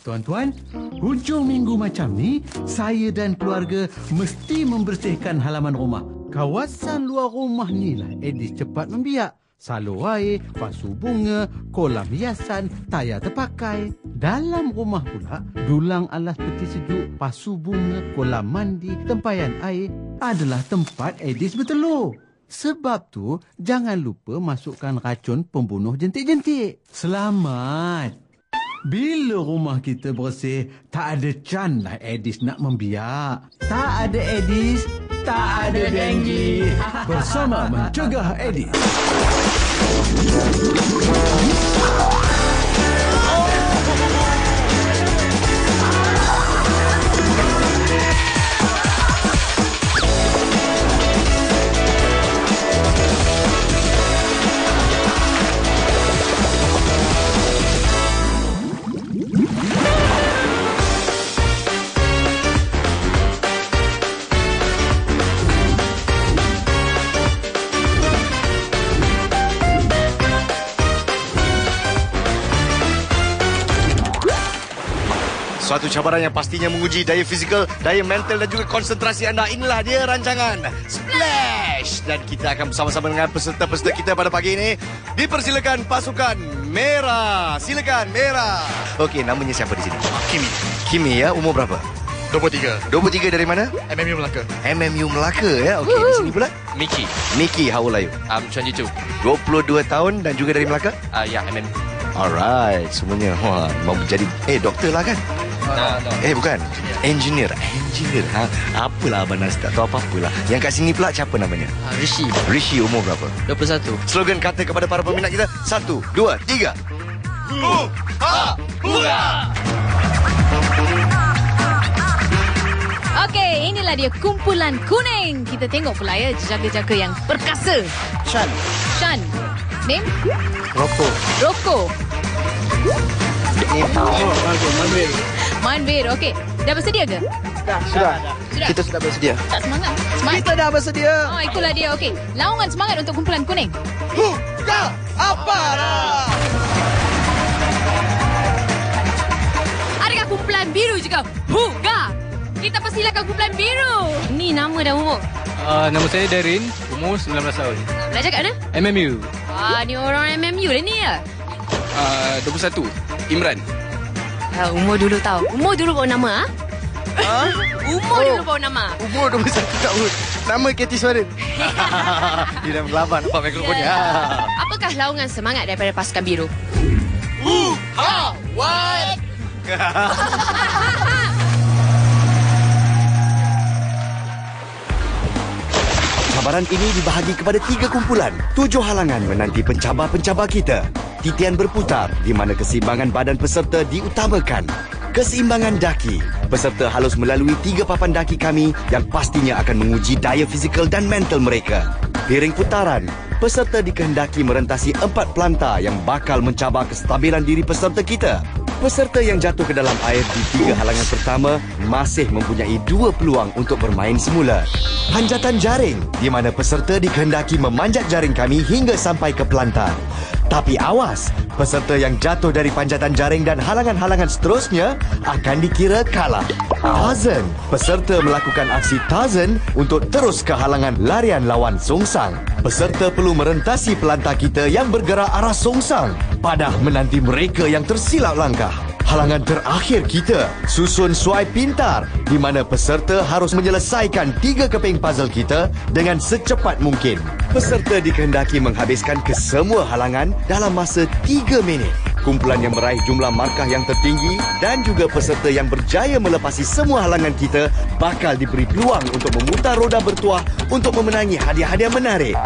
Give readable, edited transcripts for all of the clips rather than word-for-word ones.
Tuan-tuan, hujung minggu macam ni, saya dan keluarga mesti membersihkan halaman rumah. Kawasan luar rumah ni lah Edis cepat membiak. Salur air, pasu bunga, kolam hiasan, tayar terpakai. Dalam rumah pula, dulang alas peti sejuk, pasu bunga, kolam mandi, tempayan air adalah tempat Edis bertelur. Sebab tu, jangan lupa masukkan racun pembunuh jentik-jentik. Selamat! Bila rumah kita bersih, tak ada can lah Edis nak membiak. Tak ada Edis, tak ada denggi. Bersama Mencegah Edis. Suatu cabaran yang pastinya menguji daya fizikal, daya mental dan juga konsentrasi anda. Inilah dia rancangan Splash. Dan kita akan bersama-sama dengan peserta-peserta kita pada pagi ini. Dipersilakan pasukan merah. Silakan merah. Okey, namanya siapa di sini? Kimi. Kimi ya, umur berapa? 23. 23 dari mana? MMU Melaka. MMU Melaka ya. Okey, di sini pula? Miki. Miki, how old are you? 22. 22 tahun dan juga dari Melaka? Ya, MMU. Alright, semuanya. Wah, mau jadi doktor lah kan? No. Bukan. Engineer. Apalah Abang Nas, tak tahu apa-apalah. Yang kat sini pula siapa namanya? Rishi. Rishi, umur berapa? 21. Slogan kata kepada para peminat kita. 1, 2, 3. Hura! Okey, inilah dia kumpulan kuning. Kita tengok pula ya jaga-jaga yang perkasa. Shan. Name? Roko. Manvir, okey. Dah bersedia ke? Sudah. Sudah. Kita sudah bersedia. Tak semangat. Kita dah bersedia. Oh, itulah dia. Okey. Laungan semangat untuk kumpulan kuning. Huga Aparat. Adakah kumpulan biru juga? Huga. Kita persilakan kumpulan biru. Ni nama dan umur. Nama saya Darin, umur 19 tahun. Belajar kat mana? MMU. Ni orang MMU lah ni ya. 21. Imran. Umur dulu tahu. Umur dulu bawa nama Umur dulu bawa nama. Umur 21 tahun. Nama Katie Suarin. Dia dah melawan nampak mikrofonnya. Apakah laungan semangat daripada pasukan biru? What? Cabaran ini dibahagi kepada 3 kumpulan. 7 halangan menanti pencabar-pencabar kita. Titian berputar di mana keseimbangan badan peserta diutamakan. Keseimbangan daki. Peserta harus melalui 3 papan daki kami yang pastinya akan menguji daya fizikal dan mental mereka. Piring putaran. Peserta dikehendaki merentasi 4 pelantar yang bakal mencabar kestabilan diri peserta kita. Peserta yang jatuh ke dalam air di 3 halangan pertama masih mempunyai 2 peluang untuk bermain semula. Panjatan jaring, di mana peserta dikehendaki memanjat jaring kami hingga sampai ke pelantar. Tapi awas, peserta yang jatuh dari panjatan jaring dan halangan-halangan seterusnya akan dikira kalah. Tarzan, peserta melakukan aksi Tarzan untuk terus ke halangan larian lawan songsang. Peserta perlu merentasi pelantar kita yang bergerak arah songsang. Padah menanti mereka yang tersilap langkah. Halangan terakhir kita, susun suai pintar, di mana peserta harus menyelesaikan 3 keping puzzle kita dengan secepat mungkin. Peserta dikehendaki menghabiskan kesemua halangan dalam masa 3 minit. Kumpulan yang meraih jumlah markah yang tertinggi dan juga peserta yang berjaya melepasi semua halangan kita bakal diberi peluang untuk memutar roda bertuah untuk memenangi hadiah-hadiah menarik.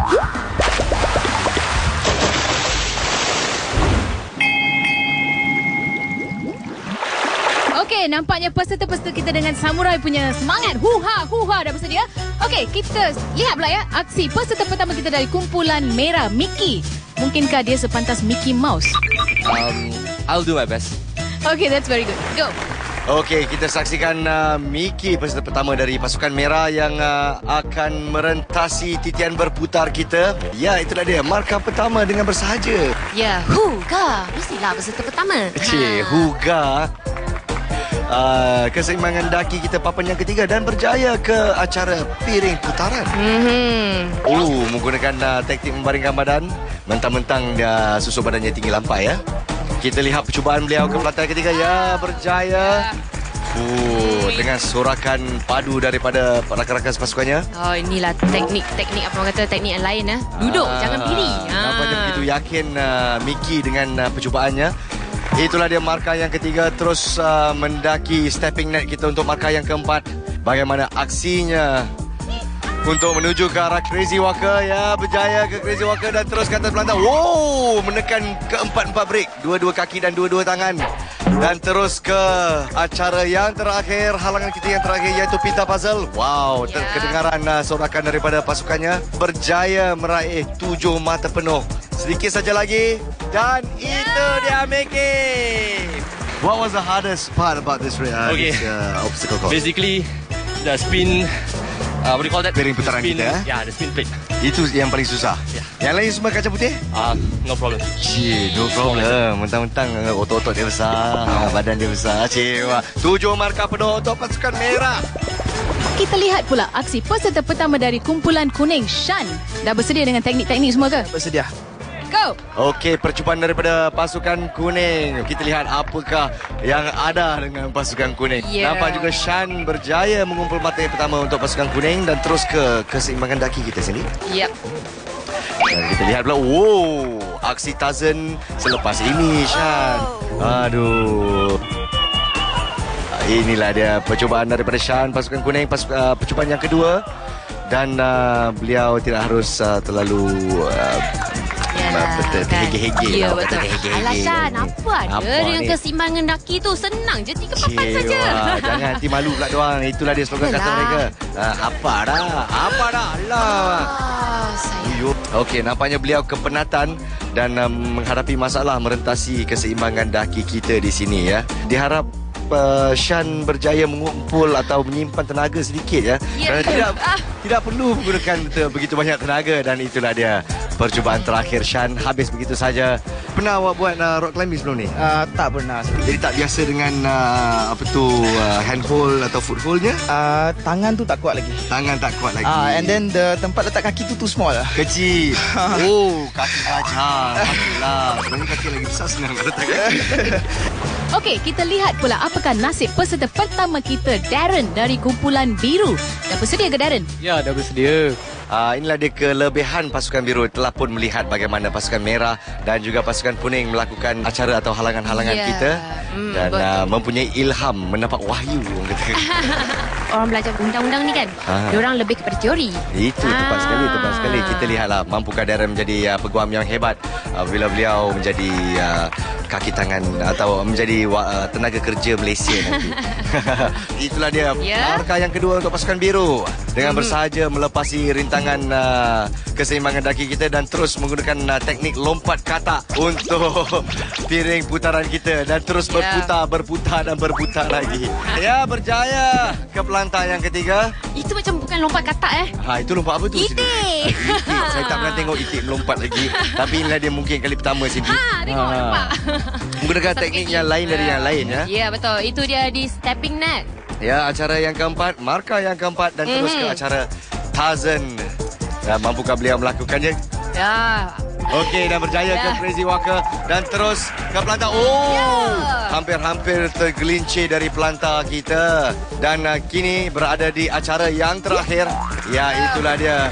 Okey, nampaknya peserta-peserta kita dengan samurai punya semangat. Huha dah bersedia. Okey, kita lihat pula ya aksi peserta pertama kita dari kumpulan merah, Mickey. Mungkinkah dia sepantas Mickey Mouse? I'll do my best. Okay, that's very good. Go. Okey, kita saksikan Miki peserta pertama dari pasukan merah yang akan merentasi titian berputar kita. Ya, itulah dia. Markah pertama dengan bersahaja. Ya, Huga. Mestilah peserta pertama. Cik, Huga. keseimbangan daki kita papan yang ketiga dan berjaya ke acara piring putaran. Menggunakan taktik membaringkan badan. Mentang-mentang dia susu badannya tinggi lampai ya. Kita lihat percubaan beliau ke pelantar ketiga. Ya, berjaya. Dengan sorakan padu daripada rakan-rakan pasukannya. Oh, inilah teknik apa orang kata, teknik yang lain. Duduk, jangan pilih. Nampaknya begitu yakin Mickey dengan percubaannya. Itulah dia markah yang ketiga. Terus mendaki stepping net kita untuk markah yang keempat. Bagaimana aksinya untuk menuju ke arah Crazy Walker. Ya, berjaya ke Crazy Walker dan terus ke atas pelantar. Menekan keempat-empat break. Dua-dua kaki dan dua-dua tangan. Dan terus ke acara yang terakhir, halangan kita yang terakhir iaitu pita puzzle. Kedengaran sorakan daripada pasukannya. Berjaya meraih 7 mata penuh. Sedikit saja lagi dan itu dia Mickey. What was the hardest part about this obstacle course? Basically, the spin. What do you call that? Piring putaran The spin, kita. Yeah, the spin plate. Itu yang paling susah. Yang lain semua kaca putih? No problem. No problem. Mentang-mentang otot-otot dia besar, badan dia besar. 7 markah penuh untuk pasukan merah. Kita lihat pula aksi peserta pertama dari kumpulan kuning, Shan. Dah bersedia dengan teknik-teknik semua ke? Bersedia. Go! Okey, percubaan daripada pasukan kuning. Kita lihat apakah yang ada dengan pasukan kuning. Nampak juga Shan berjaya mengumpul mata yang pertama untuk pasukan kuning dan terus ke keseimbangan daki kita sini. Dan kita lihat pula, aksi Tarzan selepas ini Shan. Aduh. Inilah dia percubaan daripada Shan, pasukan kuning, percubaan yang kedua. Dan beliau tidak harus terlalu terhege-hege. Ya, betul. Alah Shan, apa ada dengan keseimbangan daki tu? Senang je 3 papan saja. Jangan nanti malu pula doang. Itulah dia slogan kata mereka. Apa dah? Allah. Okey, nampaknya beliau kepenatan dan menghadapi masalah merentasi keseimbangan daki kita di sini ya. Diharap Shan berjaya mengumpul atau menyimpan tenaga sedikit ya. Kerana tidak perlu menggunakan begitu banyak tenaga dan itulah dia percubaan terakhir Shan habis begitu saja. Pernah awak buat rock climbing sebelum ni? Tak pernah. Jadi tak biasa dengan hand hold atau foot holdnya? Tangan tu tak kuat lagi. Tangan tak kuat lagi. And then the tempat letak kaki tu too small lah. Kecil. Kaki gajah. Patutlah. Sebenarnya kaki lagi besar senang nak letak kaki. Okey, kita lihat pula apakah nasib peserta pertama kita, Darren dari kumpulan biru. Dah bersedia ke Darren? Ya, dah bersedia. Inilah dia kelebihan pasukan biru telah pun melihat bagaimana pasukan merah dan juga pasukan kuning melakukan acara atau halangan-halangan kita dan mempunyai ilham, mendapat wahyu orang kata. Orang belajar undang-undang ni kan, diorang lebih kepada teori. Itu tepat sekali. Kita lihatlah mampukah Darren menjadi peguam yang hebat bila beliau menjadi kaki tangan atau menjadi tenaga kerja Malaysia nanti. Itulah dia markah yang kedua untuk pasukan biru dengan bersahaja melepasi rintangan keseimbangan daki kita dan terus menggunakan teknik lompat katak untuk piring putaran kita dan terus berputar lagi. Berjaya ke pelantar yang ketiga. Itu macam bukan lompat katak Itu lompat apa tu? Itik. Saya tak pernah tengok itik melompat lagi. Tapi inilah dia mungkin kali pertama sini. Tengok nampak. Menggunakan teknik yang lain dari yang lain ya. Ya, betul. Itu dia di stepping net. Ya, acara yang keempat, markah yang keempat dan terus ke acara Tarzan. Mampukah beliau melakukannya? Ya. Okey, dan berjaya ke Crazy Walker dan terus ke pelantar. Hampir-hampir tergelincir dari pelantar kita. Dan kini berada di acara yang terakhir. Ya, itulah dia.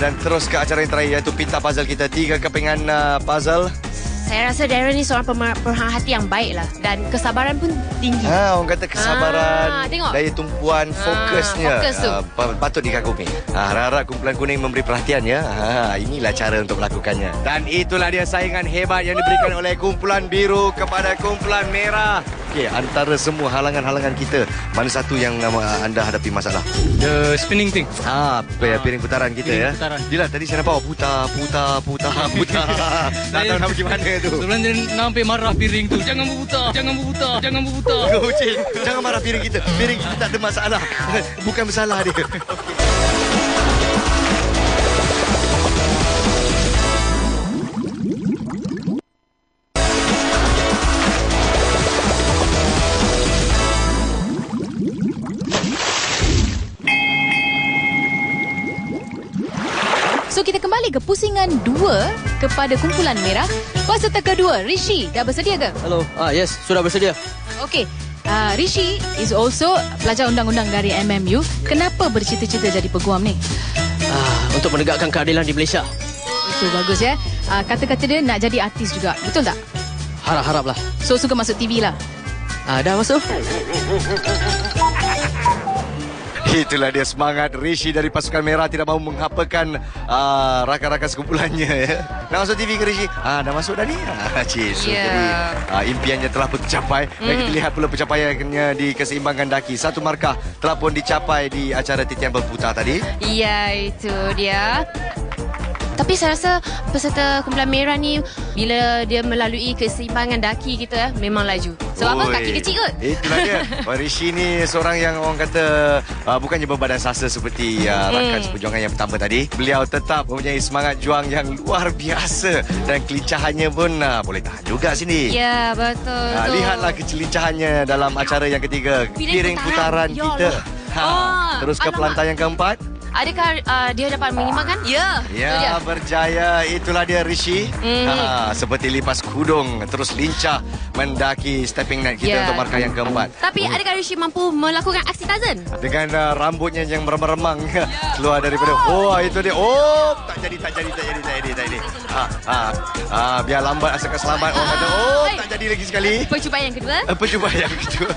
Dan terus ke acara yang terakhir iaitu pita puzzle kita. 3 kepingan puzzle. Saya rasa Darren ni seorang pemerhati yang baik lah. Dan kesabaran pun tinggi. Orang kata kesabaran, tengok. daya tumpuan, fokusnya. Fokus tu. Patut dikagumi. Harap-harap kumpulan kuning memberi perhatian ya. Inilah cara untuk melakukannya. Dan itulah dia saingan hebat yang diberikan oleh kumpulan biru kepada kumpulan merah. Okey, antara semua halangan-halangan kita, mana satu yang anda hadapi masalah? The spinning thing. Piring putaran kita Piring ya. putaran. Dila, tadi saya nampak putar. Tak tahu nak pergi mana tu. Sebenarnya nampak marah piring tu. Jangan berputar. Kucing, jangan marah piring kita. Piring kita tak ada masalah. Bukan masalah dia. balik ke pusingan 2 kepada kumpulan merah. Peserta kedua, Rishi, dah bersedia ke? Hello. Yes, sudah bersedia. Okey. Rishi is also pelajar undang-undang dari MMU. Kenapa bercita-cita jadi peguam ni? Untuk menegakkan keadilan di Malaysia. Itu bagus ya. Kata-kata dia nak jadi artis juga. Betul tak? Harap-haraplah. So suka masuk TV lah. Dah masuk. Itulah dia semangat Rishi dari pasukan merah, tidak mahu menghapakan rakan-rakan sekumpulannya ya. Nak masuk TV ke Rishi? Dah masuk dah ni. So, jadi impiannya telah pun tercapai. Dan kita lihat pula pencapaiannya di keseimbangan daki. 1 markah telah pun dicapai di acara titian berputar tadi. Ya, itu dia. Tapi saya rasa peserta kumpulan merah ni bila dia melalui keseimbangan daki kita memang laju. Sebab apa? Kaki kecil kot. Itulah dia. Rishi ni seorang yang orang kata bukannya berbadan sasa seperti rakan seperjuangan yang pertama tadi. Beliau tetap mempunyai semangat juang yang luar biasa dan kelincahannya pun boleh tahan juga sini. Ya, betul. Lihatlah kelincahannya dalam acara yang ketiga, piring putaran Ya kita. Terus ke Alamak. pelantar yang keempat. Adakah dia dapat menyeimbangkan? Ya. Ya, berjaya. Itulah dia Rishi. Seperti lipas kudung, terus lincah mendaki stepping net kita untuk markah yang keempat. Tapi adakah Rishi mampu melakukan aksi Tarzan? Dengan rambutnya yang meremang-remang keluar daripada itu dia. Tak jadi. Biar lambat asalkan selamat. Orang kata tak jadi lagi sekali. Percubaan yang kedua? Percubaan yang kedua.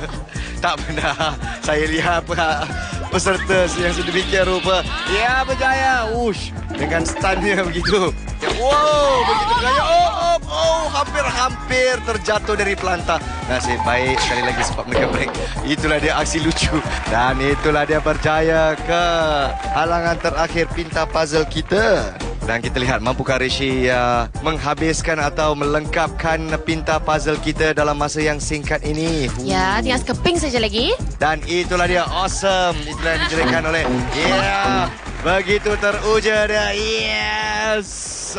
Tak pernah saya lihat peserta yang sedemikian rupa. Ya, berjaya. Dengan stunnya begitu. Begitu berjaya. Hampir terjatuh dari pelantar. Nasib baik sekali lagi sebab mereka break. Itulah dia aksi lucu. Dan itulah dia berjaya ke halangan terakhir pintar puzzle kita. Dan kita lihat mampukah Rishi menghabiskan atau melengkapkan pintar puzzle kita dalam masa yang singkat ini. Ya, tinggal sekeping saja lagi. Dan itulah dia, awesome. Itulah yang dijerikan oleh begitu teruja dia. Yes.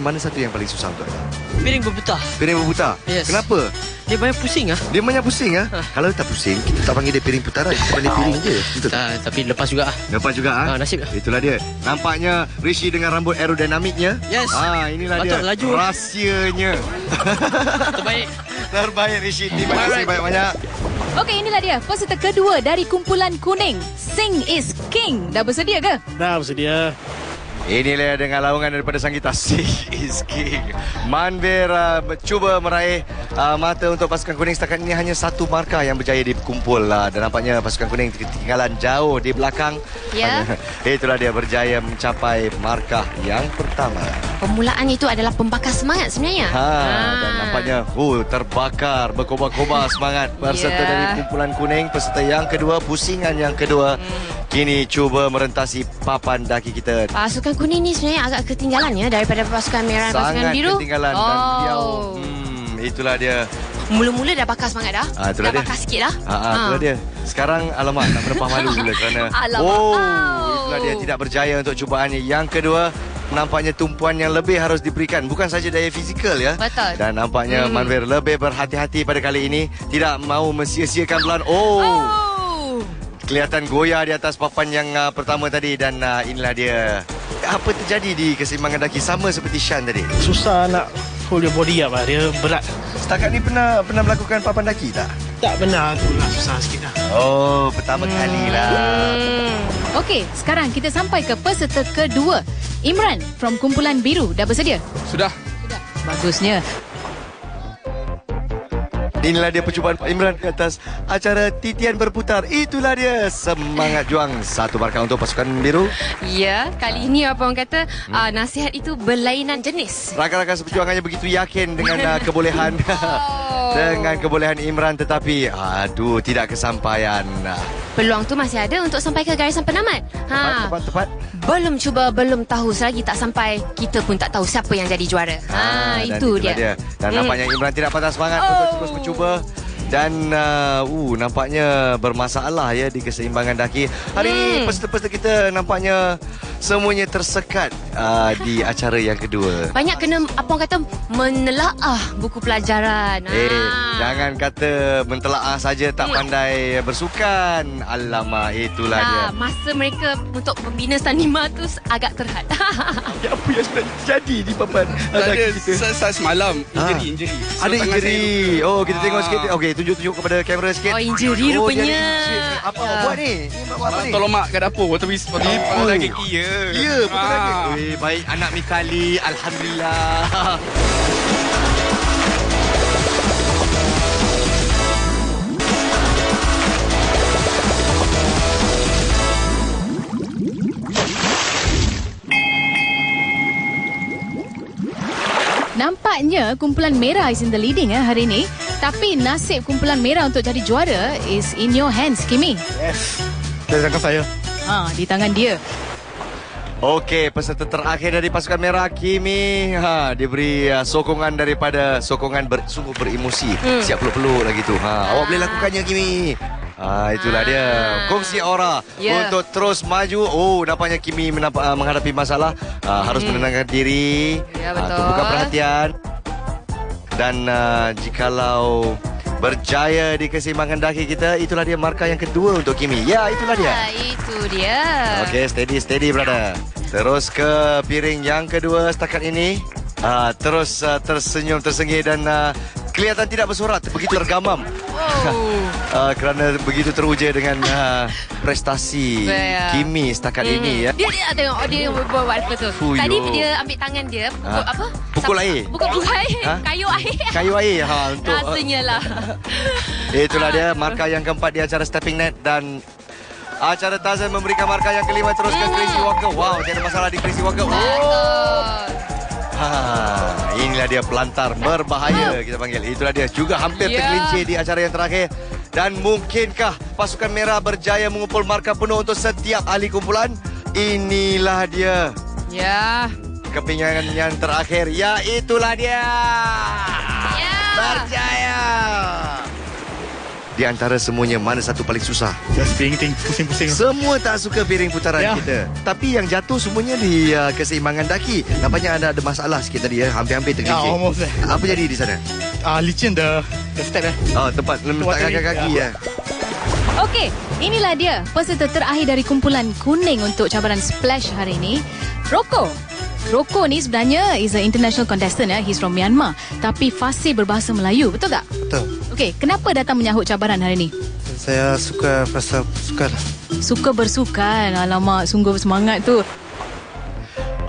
Mana satu yang paling susah untuk anda? Piring berputar. Piring berputar? Yes. Kenapa? Dia banyak pusing Dia banyak pusing Kalau tak pusing, kita tak panggil dia piring putaran. Kita panggil piring je. Betul. Tapi lepas juga. Lepas juga nasib. Itulah dia. Nampaknya Rishi dengan rambut aerodinamiknya. Yes. Inilah Patut dia laju. rahsianya. Terbaik Rishi. Terima kasih banyak-banyak. Okey, inilah dia peserta kedua dari kumpulan kuning. Sing is King. Dah bersedia ke? Dah bersedia. Inilah dengan laungan daripada sang gitar Sing is King. Manvir cuba meraih mata untuk pasukan kuning. Setakat ini hanya 1 markah yang berjaya dikumpul dan nampaknya pasukan kuning ketinggalan jauh di belakang. Ya. Itulah dia berjaya mencapai markah yang pertama. Permulaannya itu adalah pembakar semangat sebenarnya. Dan nampaknya terbakar, berkobar-kobar semangat peserta dari kumpulan kuning. Peserta yang kedua, pusingan yang kedua, kini cuba merentasi papan daki kita. Pasukan kuning ni sebenarnya agak ketinggalan ya daripada pasukan merah dan pasukan Sangat biru. ketinggalan dan beliau itulah dia. Mula-mula dah bakar semangat dah. Itulah dah dia. bakar sikit dah. Itulah dia. Sekarang alamak tak berdepan malu pula kerana itulah dia tidak berjaya untuk cubaannya yang kedua. Nampaknya tumpuan yang lebih harus diberikan, bukan saja daya fizikal ya. Betul. Dan nampaknya Manvir lebih berhati-hati pada kali ini, tidak mahu mensia-siakan belan. Kelihatan goyah di atas papan yang pertama tadi. Dan inilah dia. Apa terjadi di keseimbangan daki? Sama seperti Shan tadi. Susah nak hold your body up lah. Dia berat. Setakat ni pernah melakukan papan daki tak? Tak benar tu lah. Susah sikit lah. Pertama kali lah. Okey, sekarang kita sampai ke peserta kedua. Imran from kumpulan biru. Dah bersedia? Sudah. Bagusnya. Inilah dia percubaan Imran di atas acara titian berputar. Itulah dia semangat juang. 1 markah untuk pasukan biru. Ya, kali ini apa orang kata nasihat itu berlainan jenis. Rakan-rakan seperjuangannya begitu yakin dengan kebolehan dengan kebolehan Imran, tetapi tidak kesampaian. Peluang tu masih ada untuk sampai ke garisan penamat. Tepat. Belum cuba, belum tahu. Selagi tak sampai, kita pun tak tahu siapa yang jadi juara. Dan itu itulah dia. Dan nampaknya Imran tidak patah semangat untuk terus mencuba. Dan nampaknya bermasalah ya di keseimbangan daki. Hari ini peserta-peserta kita nampaknya semuanya tersekat di acara yang kedua. Banyak kena, apa orang kata, menelaah buku pelajaran. Jangan kata mentelaah saja tak pandai bersukan. Alamak, itulah dia. Masa mereka untuk membina stamina tu agak terhad. Apa yang sudah jadi di papan daki kita? Saya semalam injury. Ada injury. Oh, kita tengok sikit. Okey, tunjuk kepada kamera sikit. Oh, injury rupanya. Apa awak buat ni? Ni buat apa ni? Tolong mak kat dapur. Tapi pada kaki ya. Ya, betul lagi. Baik anak Mikali, alhamdulillah. Nampaknya kumpulan merah is in the leading hari ini. Tapi nasib kumpulan merah untuk jadi juara is in your hands, Kimi. Yes. Dari tangan saya. Di tangan dia. Okey, peserta terakhir dari pasukan merah, Kimi. Diberi sokongan daripada sungguh beremosi. Siap peluk-peluk lagi tu. Awak boleh lakukannya, Kimi. Itulah dia. Kongsi aura untuk terus maju. Nampaknya Kimi menghadapi masalah. Harus menenangkan diri. Ya, betul. Tumpukan perhatian. Dan jikalau berjaya di keseimbangan daki kita, itulah dia markah yang kedua untuk Kimi. Ya, itulah dia. Itu dia. Okey, steady brother. Terus ke piring yang kedua setakat ini. Terus tersenyum tersengih dan kelihatan tidak bersorak, begitu tergamam. Kerana begitu teruja dengan prestasi Kimi setakat ini ya. Dia tengok dia buat apa tu. Tadi dia ambil tangan dia pukul air. Bukan pukul air, kayu air. Kayu air untuk rasanya lah. Itulah dia markah yang keempat di acara Stepping Net dan acara Tarzan memberikan markah yang kelima terus ke Crazy Walker. Wow, tiada masalah di Crazy Walker. Inilah dia pelantar berbahaya kita panggil. Itulah dia juga hampir tergelincir di acara yang terakhir. Dan mungkinkah pasukan merah berjaya mengumpul markah penuh untuk setiap ahli kumpulan? Inilah dia. Ya. Kepingan yang terakhir. Ya, itulah dia. Berjaya. Di antara semuanya, mana satu paling susah? Just piring pusing-pusing. Semua tak suka piring putaran kita. Tapi yang jatuh semuanya di keseimbangan daki. Nampaknya ada masalah sikit tadi ya. Hampir-hampir tergelincir. Almost. Apa jadi di sana? Licin the step Tempat letakkan kaki ya. Okey, inilah dia peserta terakhir dari kumpulan kuning untuk cabaran Splash hari ini. Roko ni sebenarnya is an international contestant ya. He's from Myanmar. Tapi fasih berbahasa Melayu, betul tak? Betul. Okey, kenapa datang menyahut cabaran hari ini? Saya suka pasal sukan. Suka bersukan. Alamak, sungguh semangat tu.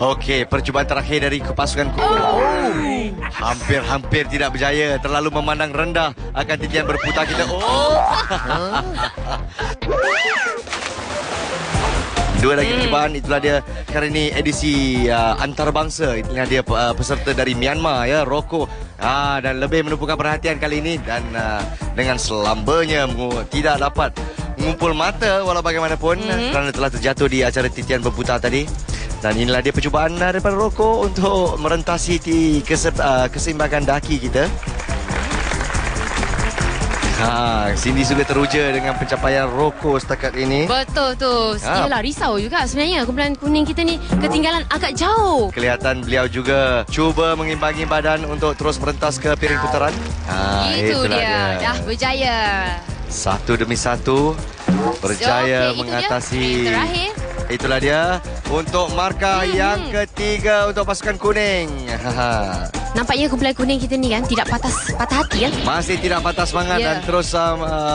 Okey, percubaan terakhir dari pasukan kumpulan. Hampir-hampir tidak berjaya. Terlalu memandang rendah akan titian berputar kita. Dua lagi percubaan. Itulah dia kali ini edisi antarabangsa. Itulah dia peserta dari Myanmar ya, Roko. Dan lebih menumpukan perhatian kali ini. Dan dengan selambanya tidak dapat mengumpul mata walau bagaimanapun kerana telah terjatuh di acara titian berputar tadi. Dan inilah dia percubaan daripada Roko untuk merentasi keseimbangan daki kita. Cindy juga teruja dengan pencapaian Roko setakat ini. Betul tu. Yalah, risau juga sebenarnya kumpulan kuning kita ni ketinggalan agak jauh. Kelihatan beliau juga cuba mengimbangi badan untuk terus merentas ke piring putaran. Itu dia. Dah berjaya. Satu demi satu berjaya mengatasi. Terakhir. Itulah dia untuk markah yang ketiga untuk pasukan kuning. Nampaknya kumpulan kuning kita ni kan tidak patah hati kan? Masih tidak patah semangat dan terus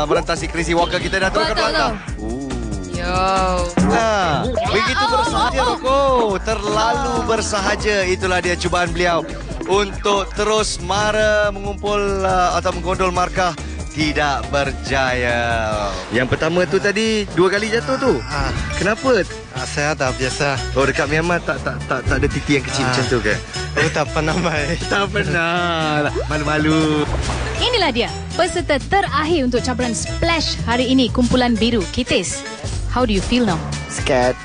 merentasi Crazy Walker kita dah turun ke belakang. Begitu bersahaja Roko. Terlalu bersahaja. Itulah dia cubaan beliau untuk terus mengumpul atau menggondol markah. Tidak berjaya. Yang pertama tu tadi 2 kali jatuh tu. Kenapa? Saya dah biasa. Oh, dekat Myanmar tak ada titi yang kecil macam tu ke? Tak pernah main. Tak pernah. Malu-malu. Inilah dia peserta terakhir untuk cabaran Splash hari ini, kumpulan biru. Kitis, how do you feel now? Scared.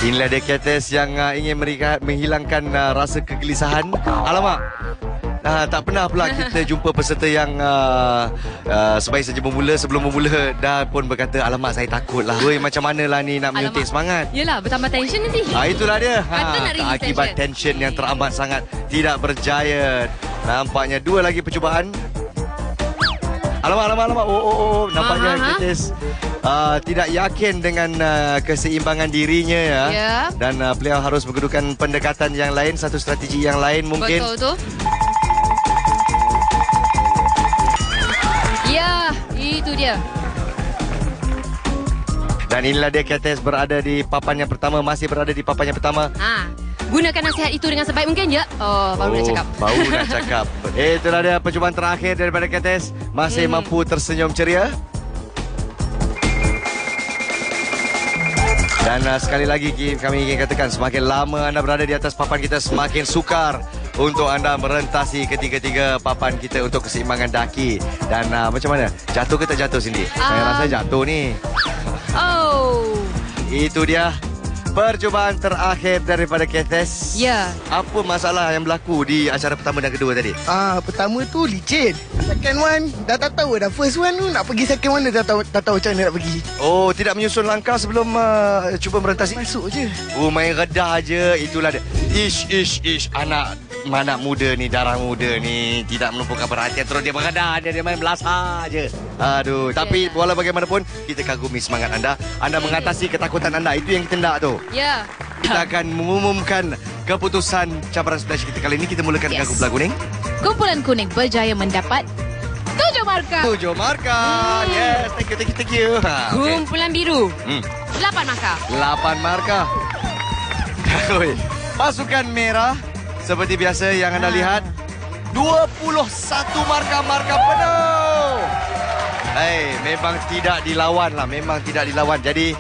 Inilah dia Kitis yang ingin menghilangkan rasa kegelisahan. Alamak. Tak pernah pula kita jumpa peserta yang sebaik saja sebelum memula dah pun berkata, alamak saya takut lah. Woi, macam mana lah ni nak menyuntik semangat. Yelah, bertambah tension nanti. Itulah dia. Patut nak release Akibat tension yang teramat sangat tidak berjaya. Nampaknya 2 lagi percubaan. Alamak. Nampaknya Ketis tidak yakin dengan keseimbangan dirinya ya. Dan beliau harus menggunakan pendekatan yang lain, satu strategi yang lain mungkin. Betul tu. Ya, itu dia. Dan inilah dia Ketis berada di papan yang pertama, masih berada di papan yang pertama. Gunakan nasihat itu dengan sebaik mungkin ya. Baru nak cakap. Baru nak cakap. Itulah dia percubaan terakhir daripada Ketis. Masih mampu tersenyum ceria. Dan sekali lagi kami ingin katakan, semakin lama anda berada di atas papan kita, semakin sukar untuk anda merentasi ketiga-tiga papan kita untuk keseimbangan daki. Dan macam mana? Jatuh ke tak jatuh, Cindy? Saya rasa jatuh ni. Itu dia percubaan terakhir daripada Ketis. Ya. Apa masalah yang berlaku di acara pertama dan kedua tadi? Pertama tu licin. Second one dah tak tahu dah. First one tu nak pergi second one dah tak tahu macam mana nak pergi. Oh, tidak menyusun langkah sebelum cuba merentasi? Masuk je. Oh, main redah je. Itulah dia. Ish. Anak muda ni, darah muda ni tidak menumpukan perhatian, terus dia beredah, dia main belasah je. Aduh, tapi walau bagaimanapun kita kagumi semangat anda. Anda mengatasi ketakutan anda. Itu yang kita nak tu. Ya. Kita akan mengumumkan keputusan cabaran splash kita kali ini. Kita mulakan dengan kumpulan kuning. Kumpulan kuning berjaya mendapat 7 markah. 7 markah. Yes, thank you. Kumpulan biru 8 markah. 8 markah. Pasukan merah seperti biasa yang anda lihat, 21 markah penuh. Memang tidak dilawan lah. Jadi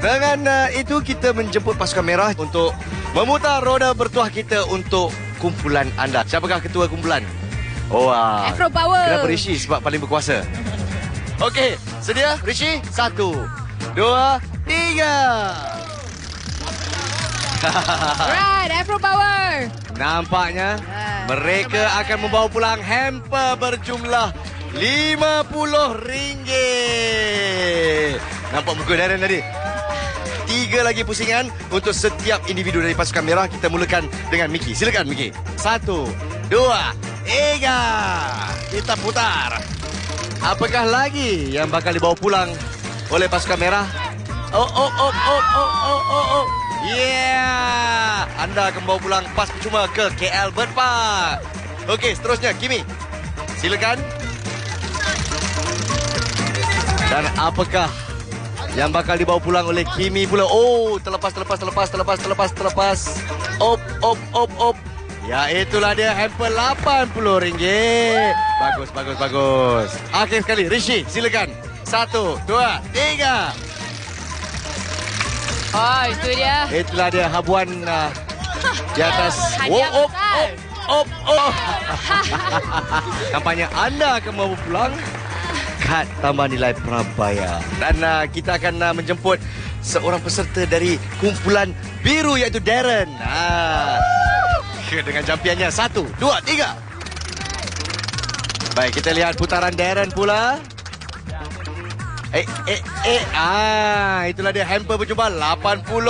dengan itu kita menjemput pasukan merah untuk memutar roda bertuah kita untuk kumpulan anda. Siapakah ketua kumpulan? Afro Power. Kenapa Rishi? Sebab paling berkuasa. Okey, sedia Rishi? 1, 2, 3. Right, Afro Power. Nampaknya mereka akan membawa pulang hamper berjumlah RM50. Nampak muka Darren tadi? 3 lagi pusingan untuk setiap individu dari pasukan merah. Kita mulakan dengan Mickey. Silakan Mickey. 1, 2, 3. Kita putar. Apakah lagi yang bakal dibawa pulang oleh pasukan merah? Oh. Yeah! Anda akan bawa pulang pas percuma ke KL Bird Park. Okey, seterusnya Kimi. Silakan. Dan apakah yang bakal dibawa pulang oleh Kimi pula? Oh, terlepas. Op. Ya, itulah dia hamper RM80. Bagus. Akhir sekali Rishi, silakan. 1, 2, 3. Oh, itu dia. Itulah dia habuan di atas. Op. Nampaknya anda akan membawa pulang kad tambah nilai prabayar. Dan kita akan menjemput seorang peserta dari kumpulan biru iaitu Darren. Dengan jampiannya 1, 2, 3. Baik, kita lihat putaran Darren pula. Itulah dia hamper berjumlah RM80.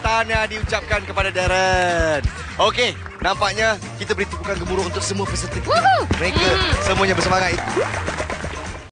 Tahniah diucapkan kepada Darren. Okey, nampaknya kita beri tepukan gemuruh untuk semua peserta kita. Mereka semuanya bersemangat.